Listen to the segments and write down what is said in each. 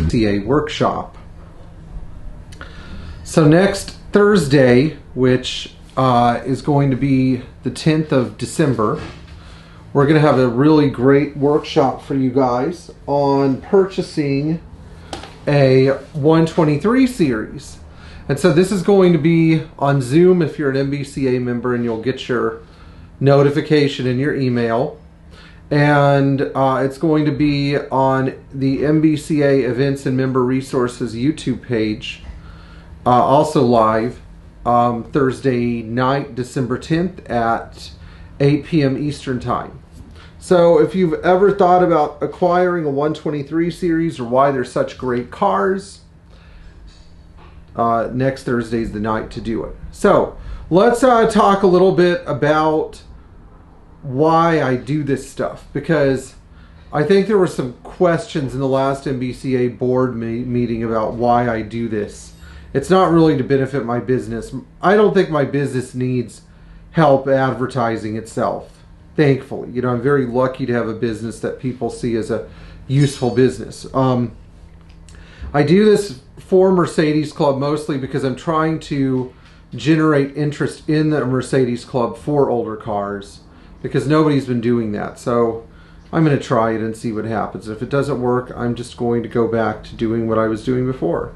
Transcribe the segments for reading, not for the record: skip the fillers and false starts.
CA workshop. So next Thursday, which is going to be the 10th of December, we're going to have a really great workshop for you guys on purchasing a 123 series. And so this is going to be on Zoom if you're an MBCA member, and you'll get your notification in your email. And it's going to be on the MBCA Events and Member Resources YouTube page, also live Thursday night, December 10th at 8 p.m. Eastern Time. So if you've ever thought about acquiring a 123 series or why they're such great cars, next Thursday is the night to do it. So let's talk a little bit about why I do this stuff, because I think there were some questions in the last MBCA board meeting about why I do this. It's not really to benefit my business. I don't think my business needs help advertising itself. Thankfully, you know, I'm very lucky to have a business that people see as a useful business. I do this for Mercedes Club mostly because I'm trying to generate interest in the Mercedes Club for older cars, because nobody's been doing that. So I'm going to try it and see what happens. If it doesn't work, I'm just going to go back to doing what I was doing before.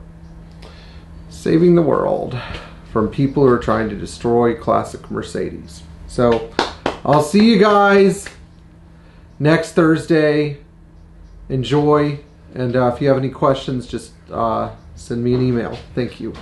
Saving the world from people who are trying to destroy classic Mercedes. So I'll see you guys next Thursday. Enjoy. And if you have any questions, just send me an email. Thank you.